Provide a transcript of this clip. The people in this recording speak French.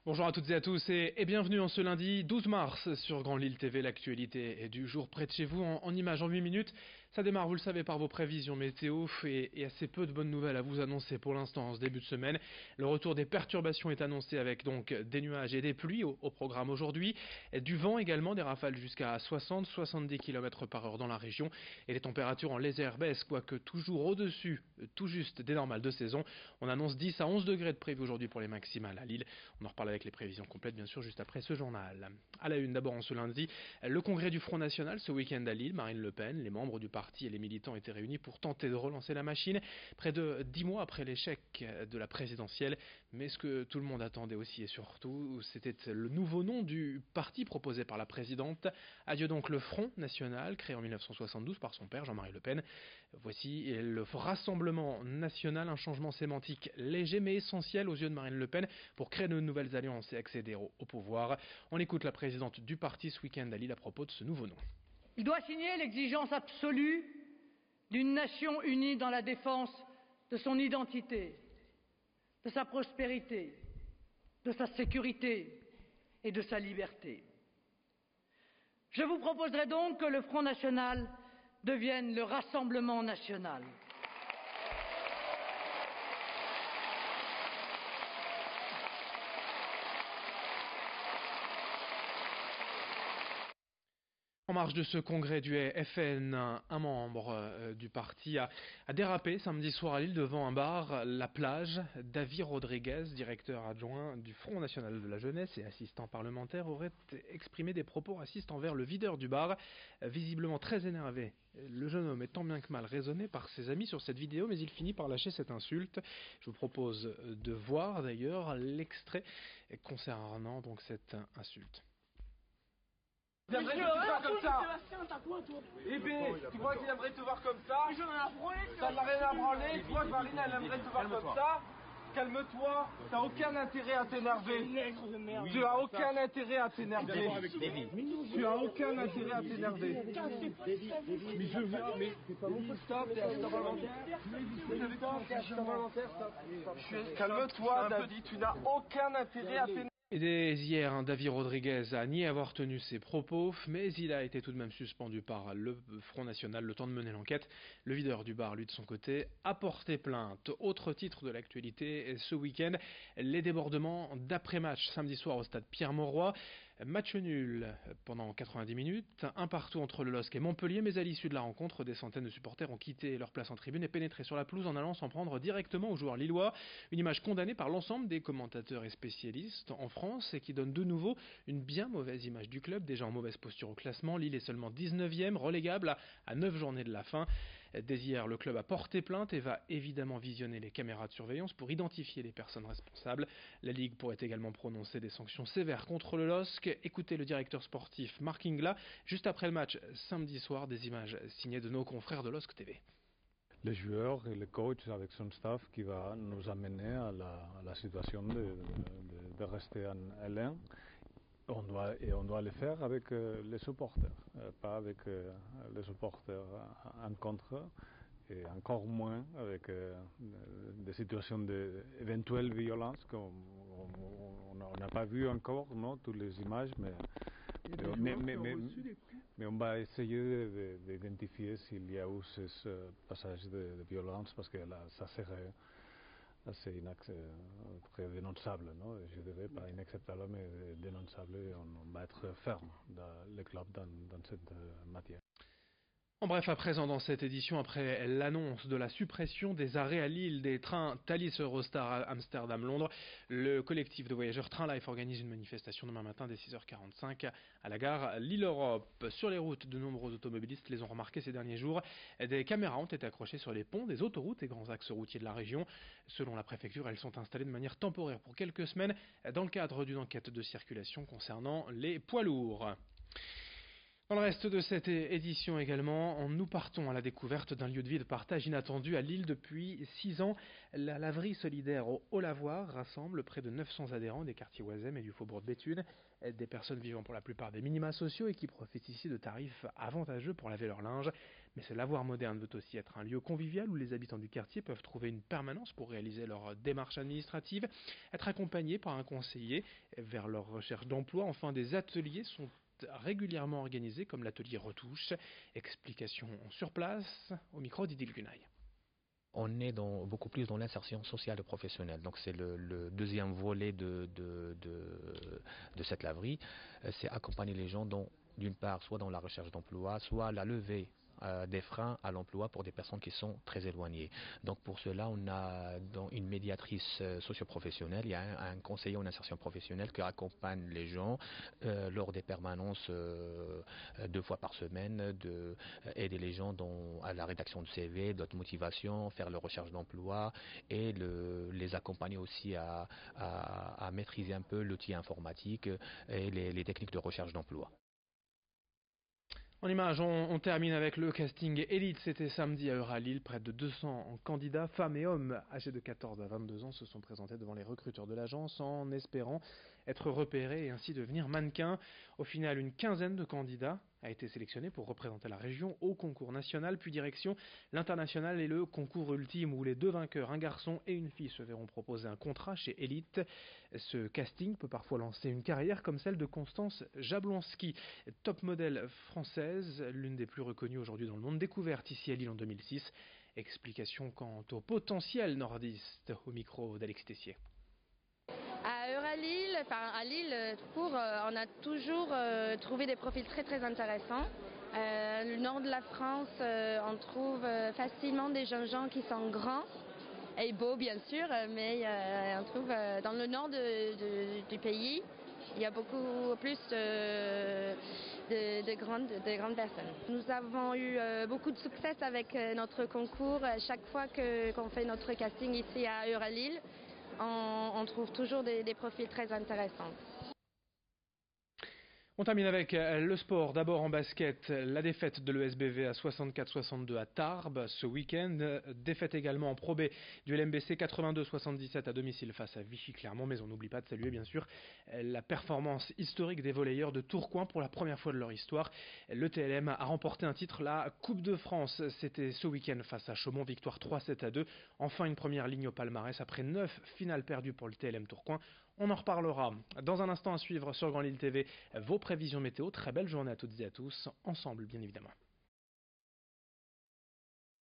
Bonjour à toutes et à tous et bienvenue en ce lundi 12 mars sur Grand Lille TV. L'actualité est du jour près de chez vous en images en 8 minutes. Ça démarre, vous le savez, par vos prévisions météo et assez peu de bonnes nouvelles à vous annoncer pour l'instant en ce début de semaine. Le retour des perturbations est annoncé avec donc des nuages et des pluies au programme aujourd'hui. Du vent également, des rafales jusqu'à 60-70 km par heure dans la région. Et les températures en légère baisse, quoique toujours au-dessus, tout juste des normales de saison. On annonce 10 à 11 degrés de prévu aujourd'hui pour les maximales à Lille. On en reparle avec les prévisions complètes bien sûr juste après ce journal. À la une d'abord en ce lundi, le congrès du Front National ce week-end à Lille. Marine Le Pen, les membres du parti et les militants étaient réunis pour tenter de relancer la machine près de 10 mois après l'échec de la présidentielle. Mais ce que tout le monde attendait aussi et surtout, c'était le nouveau nom du parti proposé par la présidente. Adieu donc le Front National, créé en 1972 par son père Jean-Marie Le Pen. Voici le Rassemblement National, un changement sémantique léger mais essentiel aux yeux de Marine Le Pen pour créer de nouvelles alliances et accéder au pouvoir. On écoute la présidente du parti ce week-end à Lille à propos de ce nouveau nom. Il doit signer l'exigence absolue d'une nation unie dans la défense de son identité, de sa prospérité, de sa sécurité et de sa liberté. Je vous proposerai donc que le Front National devienne le Rassemblement National. En marge de ce congrès du FN, un membre du parti a dérapé samedi soir à Lille devant un bar, La Plage. David Rodriguez, directeur adjoint du Front National de la Jeunesse et assistant parlementaire, aurait exprimé des propos racistes envers le videur du bar, visiblement très énervé. Le jeune homme est tant bien que mal raisonné par ses amis sur cette vidéo, mais il finit par lâcher cette insulte. Je vous propose de voir d'ailleurs l'extrait concernant donc cette insulte. J'aimerais te voir comme ça. Eh ben, tu crois qu'il aimerait te voir comme ça? Ça n'a rien à branler. Toi, Marine, elle aimerait te voir comme ça. Calme-toi. T'as aucun intérêt à t'énerver. Tu as aucun intérêt à t'énerver. Tu as aucun intérêt à t'énerver. Mais je vois, mais c'est pas mon pote. Stop, t'es assistant parlementaire. Calme-toi, David. Tu n'as aucun intérêt à t'énerver. Et dès hier, David Rodriguez a nié avoir tenu ses propos, mais il a été tout de même suspendu par le Front National le temps de mener l'enquête. Le videur du bar, lui de son côté, a porté plainte. Autre titre de l'actualité ce week-end, les débordements d'après-match samedi soir au stade Pierre-Mauroy. Match nul pendant 90 minutes, un partout entre le LOSC et Montpellier, mais à l'issue de la rencontre, des centaines de supporters ont quitté leur place en tribune et pénétré sur la pelouse en allant s'en prendre directement aux joueurs lillois. Une image condamnée par l'ensemble des commentateurs et spécialistes en France et qui donne de nouveau une bien mauvaise image du club, déjà en mauvaise posture au classement. Lille est seulement 19e, relégable à 9 journées de la fin. Dès hier, le club a porté plainte et va évidemment visionner les caméras de surveillance pour identifier les personnes responsables. La Ligue pourrait également prononcer des sanctions sévères contre le LOSC. Écoutez le directeur sportif Marc Ingla juste après le match samedi soir, des images signées de nos confrères de LOSC TV. Les joueurs et le coach avec son staff qui va nous amener à la situation de rester en L1. On doit le faire avec les supporters, pas avec les supporters en contre, et encore moins avec des situations d'éventuelle violence qu'on n'a pas vu encore, non, toutes les images, mais on va essayer d'identifier s'il y a eu ce passage de violence, parce que là, ça serait assez très dénonçable, non? Je dirais pas inacceptable, mais dénonçable, et on va être ferme dans le club dans cette matière. En bref, à présent dans cette édition, après l'annonce de la suppression des arrêts à Lille des trains Thalys Eurostar Amsterdam-Londres, le collectif de voyageurs Train Life organise une manifestation demain matin dès 6h45 à la gare Lille-Europe. Sur les routes, de nombreux automobilistes les ont remarqués ces derniers jours. Des caméras ont été accrochées sur les ponts des autoroutes et grands axes routiers de la région. Selon la préfecture, elles sont installées de manière temporaire pour quelques semaines dans le cadre d'une enquête de circulation concernant les poids lourds. Dans le reste de cette édition également, nous partons à la découverte d'un lieu de vie de partage inattendu à Lille depuis 6 ans. La laverie solidaire au Haut-Lavoir rassemble près de 900 adhérents des quartiers Oisem et du faubourg de Béthune. Des personnes vivant pour la plupart des minima sociaux et qui profitent ici de tarifs avantageux pour laver leur linge. Mais ce lavoir moderne veut aussi être un lieu convivial où les habitants du quartier peuvent trouver une permanence pour réaliser leurs démarches administratives, être accompagnés par un conseiller vers leur recherche d'emploi. Enfin, des ateliers sont régulièrement organisés comme l'atelier retouche. Explication sur place au micro d'Idil Gunay. On est beaucoup plus dans l'insertion sociale et professionnelle. Donc c'est le deuxième volet de cette laverie. C'est accompagner les gens d'une part, soit dans la recherche d'emploi, soit la levée des freins à l'emploi pour des personnes qui sont très éloignées. Donc pour cela, on a une médiatrice socioprofessionnelle, il y a un conseiller en insertion professionnelle qui accompagne les gens lors des permanences 2 fois par semaine, aider les gens à la rédaction de CV, de motivation, faire leur recherche d'emploi et les accompagner aussi à maîtriser un peu l'outil informatique et les techniques de recherche d'emploi. En image, on termine avec le casting élite. C'était samedi à Euralille. Près de 200 candidats, femmes et hommes âgés de 14 à 22 ans, se sont présentés devant les recruteurs de l'agence en espérant être repérés et ainsi devenir mannequins. Au final, une quinzaine de candidats a été sélectionnée pour représenter la région au concours national, puis direction l'international et le concours ultime où les 2 vainqueurs, un garçon et une fille, se verront proposer un contrat chez Elite. Ce casting peut parfois lancer une carrière comme celle de Constance Jablonski, top modèle française, l'une des plus reconnues aujourd'hui dans le monde, découverte ici à Lille en 2006. Explication quant au potentiel nordiste au micro d'Alex Tessier. À Lille, on a toujours trouvé des profils très très intéressants. Le nord de la France, on trouve facilement des jeunes gens qui sont grands et beaux bien sûr, mais on trouve dans le nord du pays, il y a beaucoup plus de grandes personnes. Nous avons eu beaucoup de succès avec notre concours. Chaque fois qu'on fait notre casting ici à Euralille, on trouve toujours des profils très intéressants. On termine avec le sport. D'abord en basket, la défaite de l'ESBV à 64-62 à Tarbes ce week-end. Défaite également en Pro B du LMBC 82-77 à domicile face à Vichy-Clermont. Mais on n'oublie pas de saluer bien sûr la performance historique des volleyeurs de Tourcoing pour la première fois de leur histoire. Le TLM a remporté un titre, la Coupe de France. C'était ce week-end face à Chaumont, victoire 3-7-2. Enfin une première ligne au palmarès après 9 finales perdues pour le TLM Tourcoing. On en reparlera dans un instant à suivre sur Grand Lille TV. Vos prévisions météo. Très belle journée à toutes et à tous. Ensemble, bien évidemment.